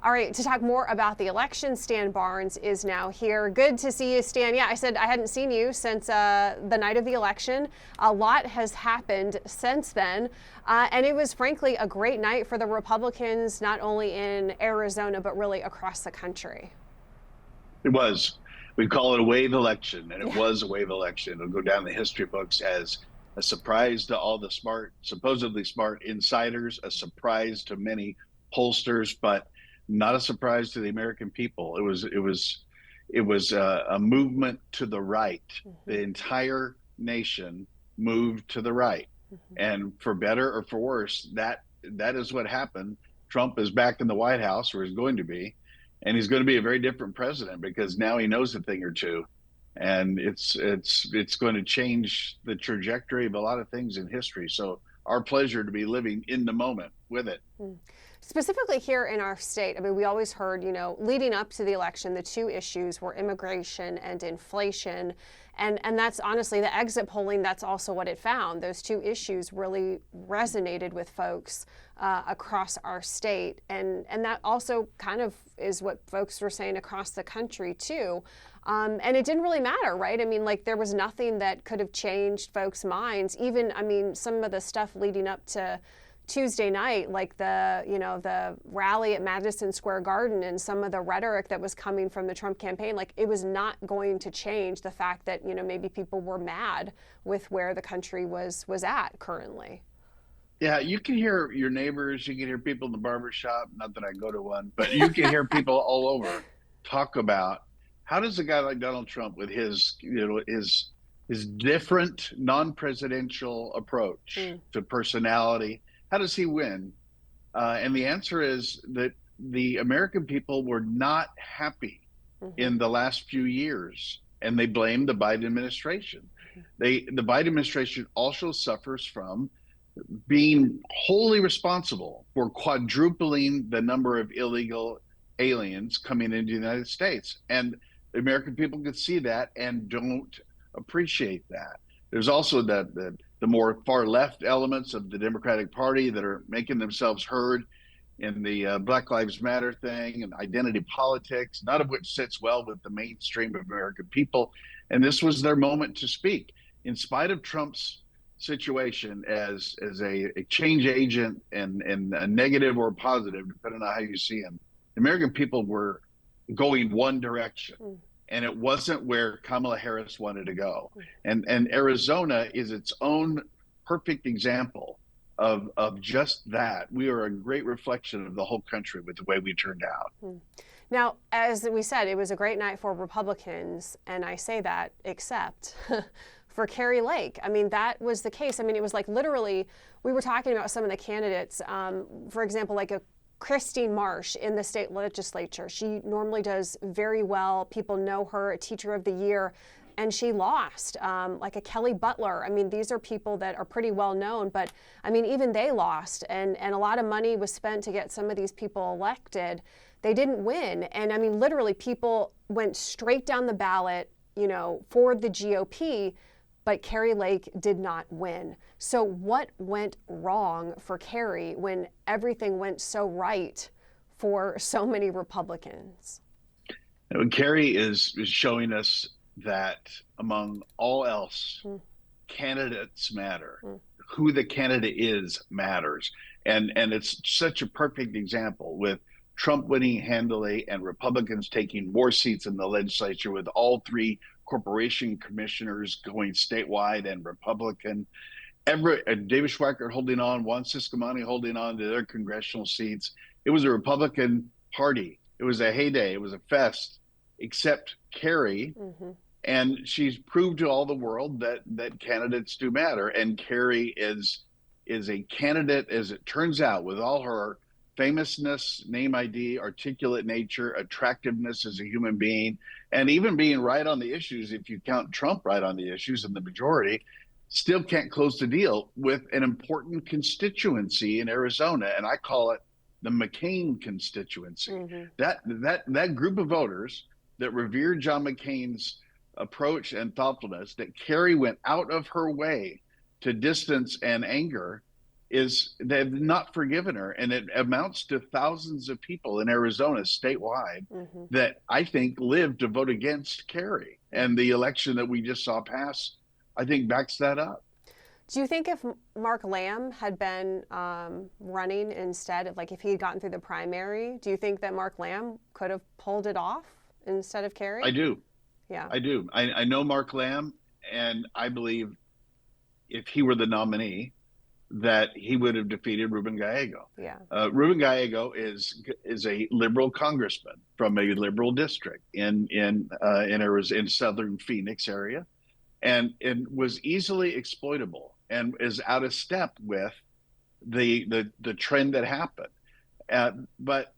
All right, to talk more about the election, Stan Barnes is now here. Good to see you, Stan. Yeah, I said I hadn't seen you since the night of the election. A lot has happened since then, and it was frankly a great night for the Republicans, not only in Arizona, but really across the country. It was. We call it a wave election, and it was a wave election. It'll go down the history books as a surprise to all the smart, supposedly smart insiders, a surprise to many pollsters, but not a surprise to the American people. It was a movement to the right. The entire nation moved to the right, and for better or for worse, that is what happened. Trump is back in the White House, or is going to be, and he's going to be a very different president because now he knows a thing or two, and it's going to change the trajectory of a lot of things in history. So our pleasure to be living in the moment with it. Specifically here in our state, I mean, we always heard, leading up to the election, the two issues were immigration and inflation. And that's honestly the exit polling. That's also what it found. Those two issues really resonated with folks across our state. And that also kind of is what folks were saying across the country, too. And it didn't really matter, right? I mean, like, there was nothing that could have changed folks' minds. Even, I mean, some of the stuff leading up to Tuesday night, like the rally at Madison Square Garden and some of the rhetoric that was coming from the Trump campaign, like, it was not going to change the fact that, maybe people were mad with where the country was at currently. Yeah, you can hear your neighbors, you can hear people in the barber shop, not that I go to one, but you can hear people all over talk about how does a guy like Donald Trump with his different non-presidential approach to personality, how does he win? And the answer is that the American people were not happy in the last few years, and they blamed the Biden administration. The Biden administration also suffers from being wholly responsible for quadrupling the number of illegal aliens coming into the United States. And the American people could see that and don't appreciate that. There's also the more far left elements of the Democratic Party that are making themselves heard in the Black Lives Matter thing and identity politics, none of which sits well with the mainstream of American people. And this was their moment to speak. In spite of Trump's situation as a change agent and a negative or positive, depending on how you see him, the American people were going one direction. And it wasn't where Kamala Harris wanted to go. And Arizona is its own perfect example of just that. We are a great reflection of the whole country with the way we turned out. Now, as we said, it was a great night for Republicans, and I say that except for Kari Lake. I mean, that was the case. I mean, it was like literally, we were talking about some of the candidates, for example, like a Christine Marsh in the state legislature. She normally does very well. People know her, a teacher of the year, and she lost. Like a Kelly Butler. I mean, these are people that are pretty well known, but I mean, even they lost, and a lot of money was spent to get some of these people elected. They didn't win. And I mean, literally, people went straight down the ballot, for the GOP, but Kari Lake did not win. So what went wrong for Kari when everything went so right for so many Republicans? Kari is showing us that among all else, candidates matter. Who the candidate is matters. And it's such a perfect example with Trump winning handily and Republicans taking more seats in the legislature, with all three corporation commissioners going statewide and Republican. David Schweikert holding on, Juan Ciscomani holding on to their congressional seats. It was a Republican party. It was a heyday. It was a fest, except Kari. And she's proved to all the world that candidates do matter. And Kari is a candidate, as it turns out, with all her famousness, name ID, articulate nature, attractiveness as a human being, and even being right on the issues, if you count Trump right on the issues in the majority, still can't close the deal with an important constituency in Arizona. And I call it the McCain constituency. That group of voters that revered John McCain's approach and thoughtfulness, that Kari went out of her way to distance and anger, is they've not forgiven her. And it amounts to thousands of people in Arizona statewide that I think lived to vote against Kari. And the election that we just saw pass, I think, backs that up. Do you think if Mark Lamb had been running instead, like if he had gotten through the primary, do you think that Mark Lamb could have pulled it off instead of Kari? I do. Yeah. I do. I know Mark Lamb, and I believe if he were the nominee, that he would have defeated Ruben Gallego. Yeah. Ruben Gallego is a liberal congressman from a liberal district in Arizona, in southern Phoenix area, and was easily exploitable and is out of step with the trend that happened. But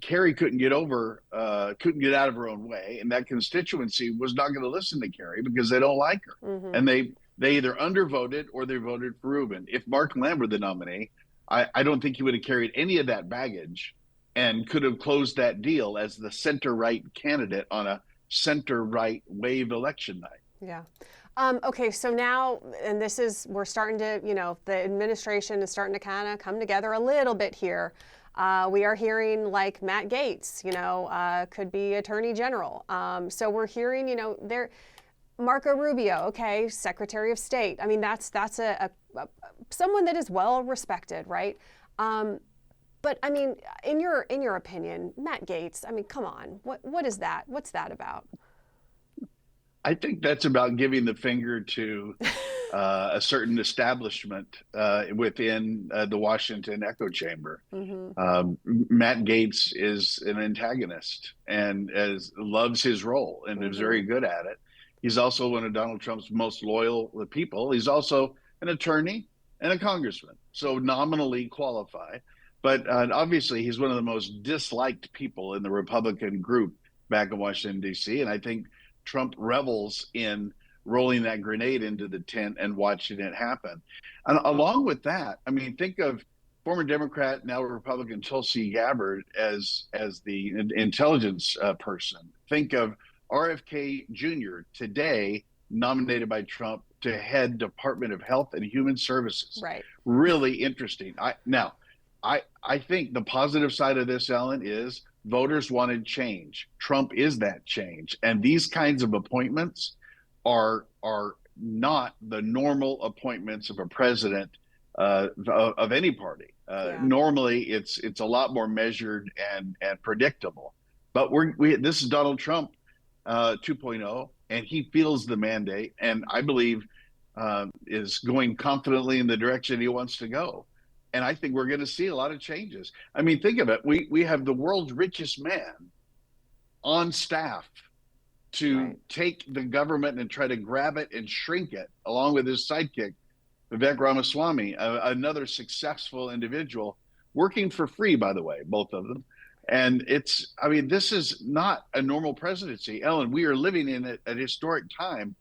Kari couldn't get out of her own way, and that constituency was not going to listen to Kari because they don't like her, and they either undervoted or they voted for Ruben. If Mark Lamb were the nominee, I don't think he would have carried any of that baggage and could have closed that deal as the center-right candidate on a center-right wave election night. Yeah. Okay, so now, and we're starting to, the administration is starting to kind of come together a little bit here. We are hearing like Matt Gaetz, could be Attorney General. So we're hearing, Marco Rubio, okay, Secretary of State. I mean, that's a someone that is well respected, right? But I mean, in your opinion, Matt Gaetz, I mean, come on, what is that? What's that about? I think that's about giving the finger to a certain establishment within the Washington echo chamber. Matt Gaetz is an antagonist and loves his role and is very good at it. He's also one of Donald Trump's most loyal people. He's also an attorney and a congressman, so nominally qualified. But obviously, he's one of the most disliked people in the Republican group back in Washington, D.C. And I think Trump revels in rolling that grenade into the tent and watching it happen. And along with that, I mean, think of former Democrat, now Republican Tulsi Gabbard as the intelligence person. Think of RFK Jr., today nominated by Trump to head Department of Health and Human Services. Right. Really interesting. I think the positive side of this, Ellen, is voters wanted change. Trump is that change. And these kinds of appointments are not the normal appointments of a president of any party. Normally, it's a lot more measured and predictable. But this is Donald Trump 2.0, and he feels the mandate, and I believe is going confidently in the direction he wants to go. And I think we're going to see a lot of changes. I mean, think of it. We have the world's richest man on staff to take the government and try to grab it and shrink it, along with his sidekick, Vivek Ramaswamy, another successful individual, working for free, by the way, both of them. And this is not a normal presidency. Ellen, we are living in a historic time.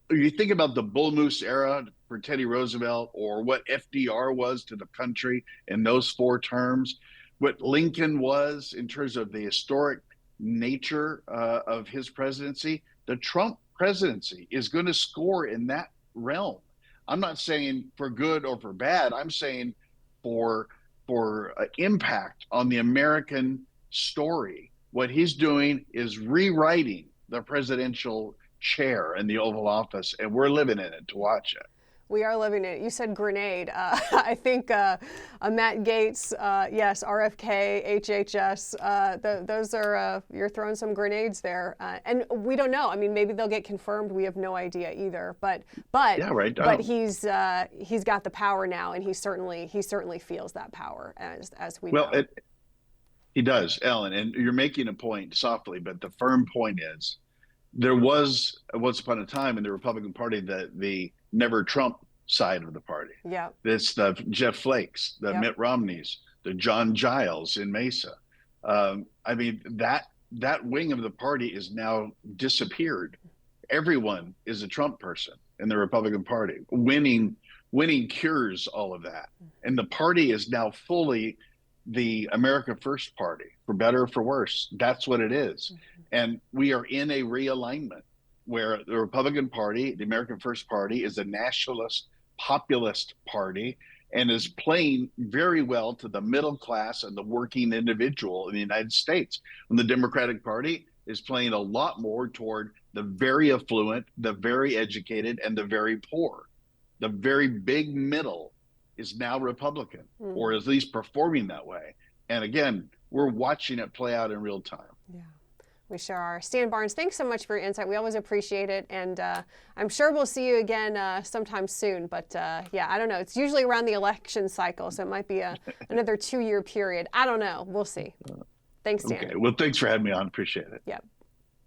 You think about the bull moose era for Teddy Roosevelt, or what FDR was to the country in those 4 terms, what Lincoln was in terms of the historic nature of his presidency. The Trump presidency is going to score in that realm. I'm not saying for good or for bad. I'm saying for impact on the American story. What he's doing is rewriting the presidential chair in the Oval Office, and we're living in it to watch it. We are living it. You said grenade. I think Matt Gaetz, yes, RFK, HHS, those are, you're throwing some grenades there. And we don't know. I mean, maybe they'll get confirmed. We have no idea either. But yeah, right. But he's got the power now, and he certainly feels that power as we know. Well, he does, Ellen. And you're making a point softly, but the firm point is there was once upon a time in the Republican Party the never Trump side of the party. Yeah. It's the Jeff Flakes, the Mitt Romneys, the John Giles in Mesa. I mean, that wing of the party is now disappeared. Everyone is a Trump person in the Republican Party. Winning cures all of that. And the party is now fully the America First Party, for better or for worse. That's what it is. And we are in a realignment where the Republican Party, the American First Party, is a nationalist, populist party, and is playing very well to the middle class and the working individual in the United States. When the Democratic Party is playing a lot more toward the very affluent, the very educated, and the very poor. The very big middle is now Republican, or at least performing that way. And again, we're watching it play out in real time. Yeah, we sure are. Stan Barnes, thanks so much for your insight. We always appreciate it. And I'm sure we'll see you again sometime soon. But yeah, I don't know. It's usually around the election cycle, so it might be another 2-year period. I don't know. We'll see. Thanks, Stan. Okay. Well, thanks for having me on. Appreciate it. Yep.